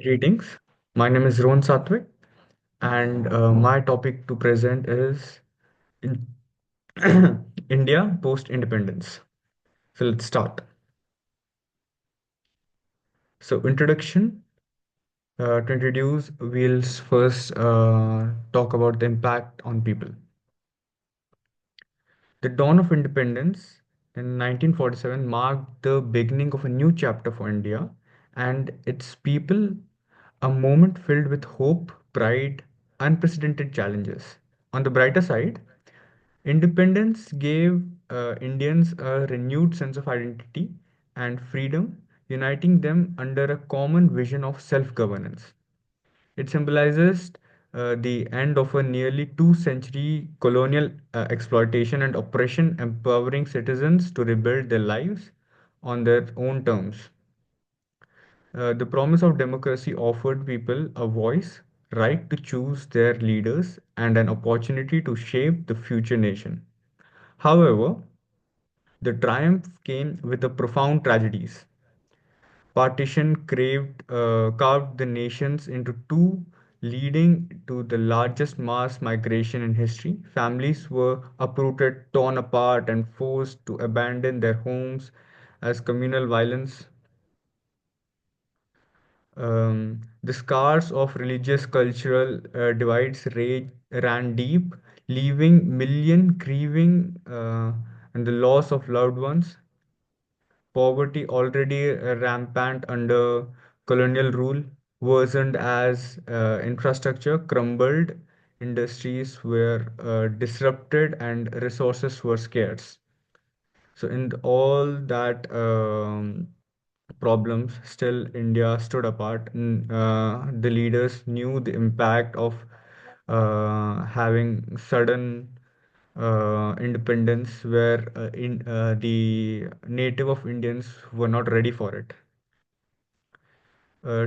Greetings. My name is Ron Satwik, and my topic to present is in India post independence. So let's start. So, introduction to introduce, we'll first talk about the impact on people. The dawn of independence in 1947 marked the beginning of a new chapter for India and its people, a moment filled with hope, pride, unprecedented challenges. On the brighter side, independence gave Indians a renewed sense of identity and freedom, uniting them under a common vision of self governance. It symbolizes the end of a nearly 2 century colonial exploitation and oppression, empowering citizens to rebuild their lives on their own terms. The promise of democracy offered people a voice, right to choose their leaders, and an opportunity to shape the future nation. However, the triumph came with the profound tragedies. Carved the nations into two, leading to the largest mass migration in history. Families were uprooted, torn apart, and forced to abandon their homes as communal violence. The scars of religious cultural divides ran deep, leaving million grieving and the loss of loved ones. Poverty, already rampant under colonial rule, worsened as infrastructure crumbled, industries were disrupted, and resources were scarce. So, in all that problems, still India stood apart. The leaders knew the impact of having sudden independence where the native of Indians were not ready for it.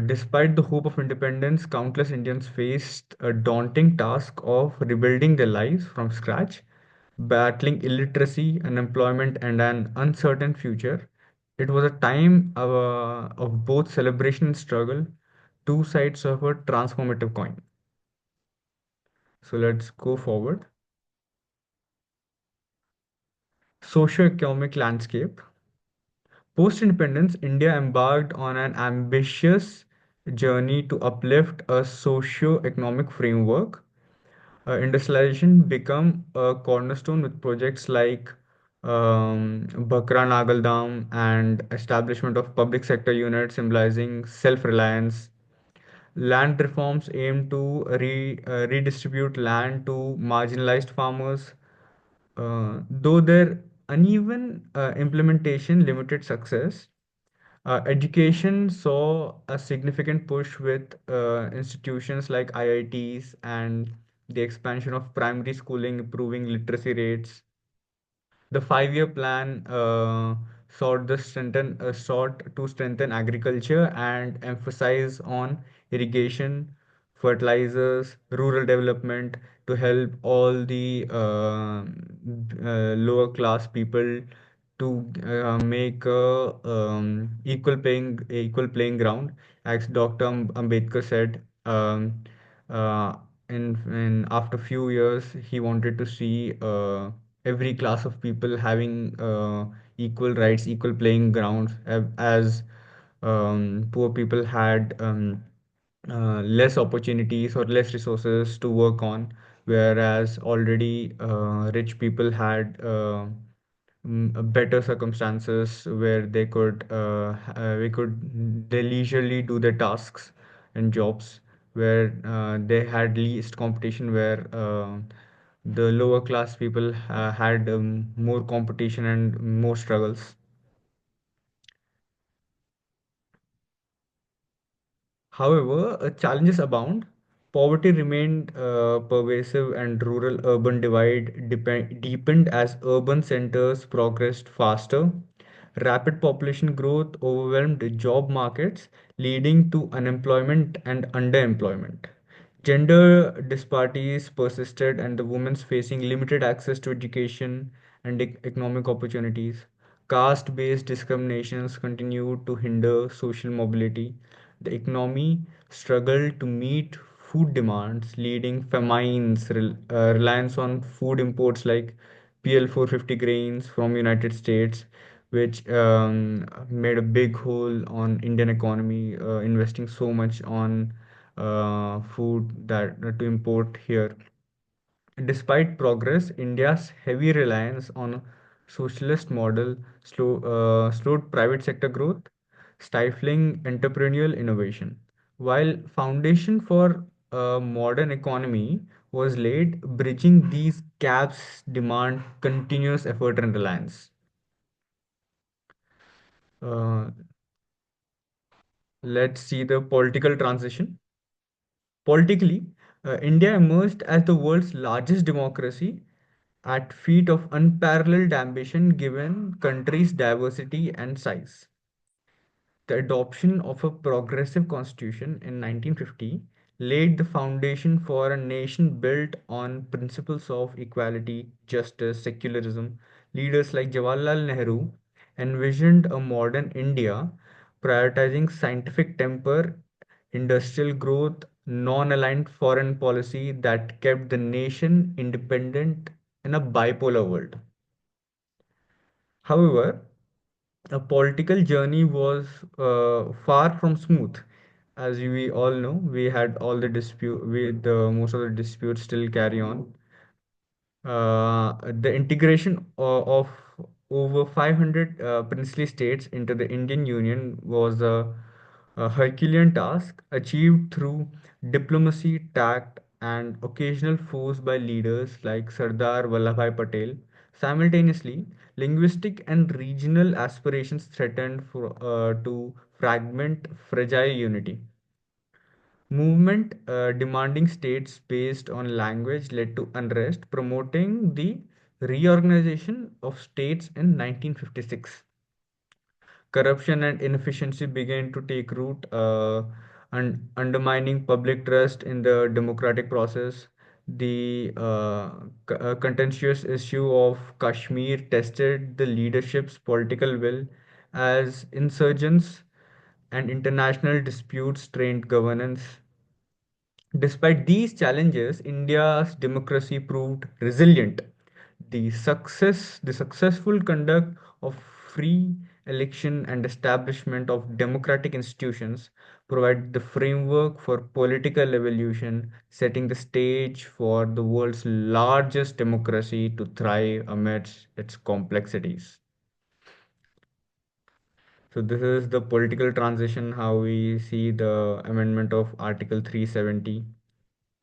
Despite the hope of independence, countless Indians faced a daunting task of rebuilding their lives from scratch, battling illiteracy, unemployment, and an uncertain future. It was a time of both celebration and struggle, two sides of a transformative coin. So let's go forward. Socio-economic landscape. Post-independence, India embarked on an ambitious journey to uplift a socio-economic framework. Industrialization became a cornerstone with projects like Bhakra Nagal Dam and establishment of public sector units symbolizing self-reliance. Land reforms aim to redistribute land to marginalized farmers, though their uneven implementation limited success. Education saw a significant push with institutions like IITs and the expansion of primary schooling, improving literacy rates. The 5-year plan sought to strengthen agriculture and emphasize on irrigation, fertilizers, rural development to help all the lower class people to make a equal playing ground. As Dr. Ambedkar said, in after few years, he wanted to see every class of people having equal rights, equal playing grounds, as poor people had less opportunities or less resources to work on, whereas already rich people had better circumstances where they leisurely do their tasks and jobs, where they had least competition, where the lower class people had more competition and more struggles. However, challenges abound. Poverty remained pervasive, and rural-urban divide deepened as urban centers progressed faster. Rapid population growth overwhelmed job markets, leading to unemployment and underemployment. Gender disparities persisted, and the women facing limited access to education and economic opportunities. Caste based discriminations continued to hinder social mobility. The economy struggled to meet food demands, leading famines, reliance on food imports like PL 450 grains from United States, which made a big hole on Indian economy, investing so much on food that to import here. Despite progress, India's heavy reliance on a socialist model slowed private sector growth, stifling entrepreneurial innovation. While foundation for a modern economy was laid, bridging these gaps demand continuous effort and reliance. Uh, let's see the political transition. Politically, India emerged as the world's largest democracy at feet of unparalleled ambition given country's diversity and size. The adoption of a progressive constitution in 1950 laid the foundation for a nation built on principles of equality, justice, secularism. Leaders like Jawaharlal Nehru envisioned a modern India prioritizing scientific temper, industrial growth, non aligned foreign policy that kept the nation independent in a bipolar world. However, a political journey was far from smooth. As we all know, we had all the dispute, the most of the disputes still carry on. The integration of over 500 princely states into the Indian Union was a Herculean task achieved through diplomacy, tact, and occasional force by leaders like Sardar Vallabhbhai Patel. Simultaneously, linguistic and regional aspirations threatened to fragment fragile unity. Movement demanding states based on language led to unrest, promoting the reorganization of states in 1956. Corruption and inefficiency began to take root, undermining public trust in the democratic process. The contentious issue of Kashmir tested the leadership's political will as insurgents and international disputes strained governance. Despite these challenges, India's democracy proved resilient. The successful conduct of free election and establishment of democratic institutions provide the framework for political evolution, setting the stage for the world's largest democracy to thrive amidst its complexities. So this is the political transition, how we see the amendment of Article 370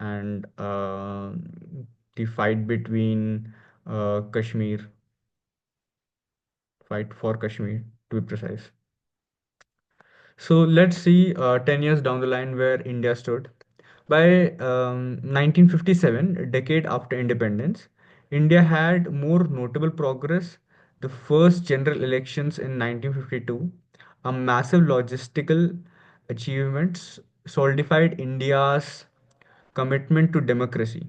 and the fight between Kashmir, fight for Kashmir to be precise. So let's see 10 years down the line where India stood. By 1957, a decade after independence, India had more notable progress. The first general elections in 1952, a massive logistical achievements solidified India's commitment to democracy.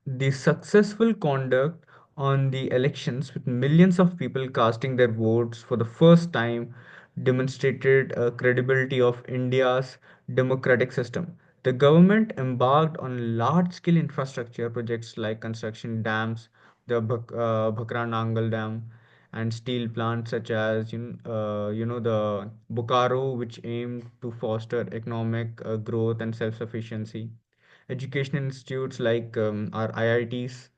The successful conduct on the elections, with millions of people casting their votes for the first time, demonstrated a credibility of India's democratic system. The government embarked on large-scale infrastructure projects like construction dams, the Bhakra Nangal Dam, and steel plants such as the Bokaro, which aimed to foster economic growth and self-sufficiency. Educational institutes like our IITs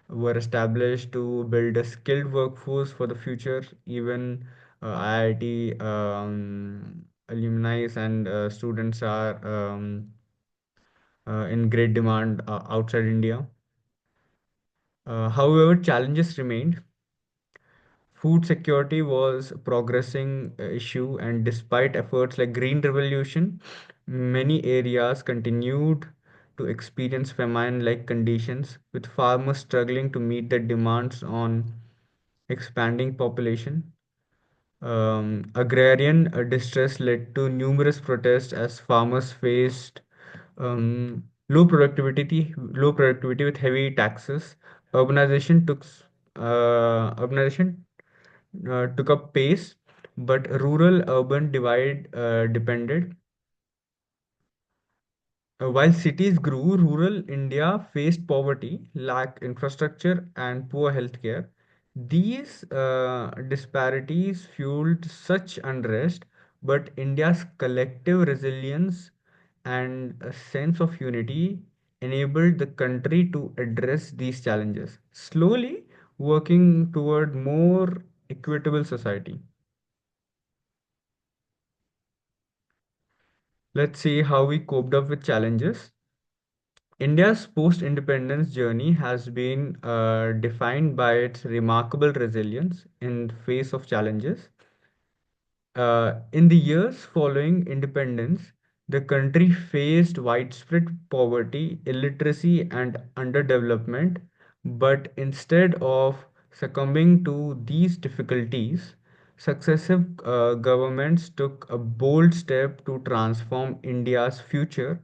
were established to build a skilled workforce for the future. Even IIT alumni and students are in great demand outside India. However, challenges remained. Food security was a progressing issue, and despite efforts like Green Revolution, many areas continued to experience famine-like conditions, with farmers struggling to meet the demands on expanding population. Agrarian distress led to numerous protests as farmers faced low productivity with heavy taxes. Urbanization took up pace, but rural-urban divide depended. While cities grew, rural India faced poverty, lack infrastructure, and poor healthcare. These disparities fueled such unrest, but India's collective resilience and a sense of unity enabled the country to address these challenges, slowly working toward more equitable society. Let's see how we coped up with challenges. India's post independence journey has been defined by its remarkable resilience in face of challenges. In the years following independence, the country faced widespread poverty, illiteracy, and underdevelopment. But instead of succumbing to these difficulties, successive governments took a bold step to transform India's future.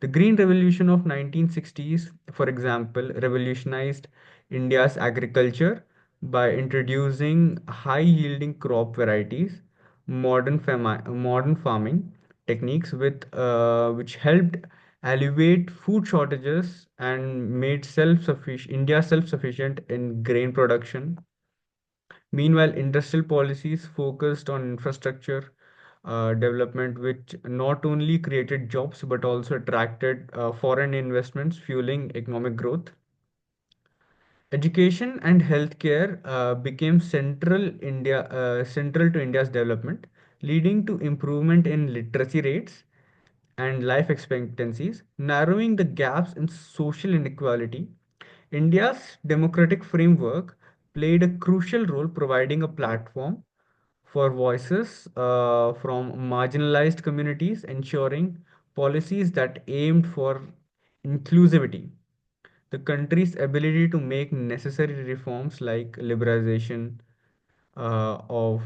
The Green Revolution of 1960s, for example, revolutionized India's agriculture by introducing high-yielding crop varieties, modern farming techniques which helped alleviate food shortages and made self-sufficient India self-sufficient in grain production. Meanwhile, industrial policies focused on infrastructure development, which not only created jobs but also attracted foreign investments, fueling economic growth. Education and healthcare became central to India's development, leading to improvement in literacy rates and life expectancies, narrowing the gaps in social inequality. India's democratic framework played a crucial role providing a platform for voices from marginalized communities, ensuring policies that aimed for inclusivity. The country's ability to make necessary reforms like liberalization of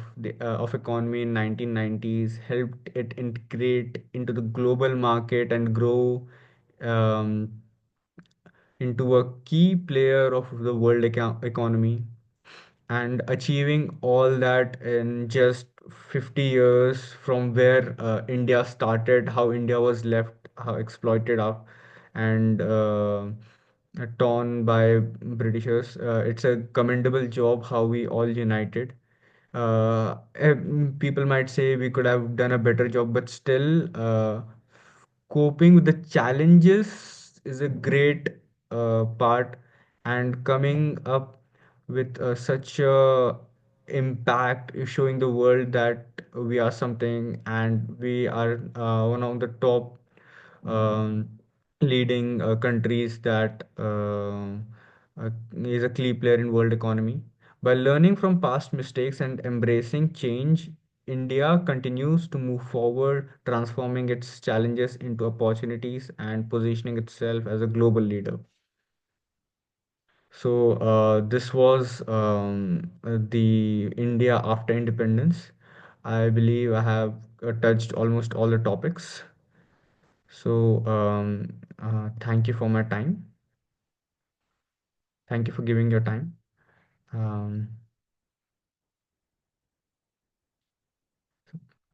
economy in 1990s helped it integrate into the global market and grow um, into a key player of the world economy, and achieving all that in just 50 years from where India started, how India was left, how exploited out and torn by Britishers. It's a commendable job how we all united. People might say we could have done a better job, but still, coping with the challenges is a great part, and coming up with such a impact is showing the world that we are something and we are one of the top um, leading countries that is a key player in world economy. By learning from past mistakes and embracing change, India continues to move forward, transforming its challenges into opportunities and positioning itself as a global leader. So, this was the India after independence. I believe I have touched almost all the topics. So, thank you for my time. Thank you for giving your time. Um,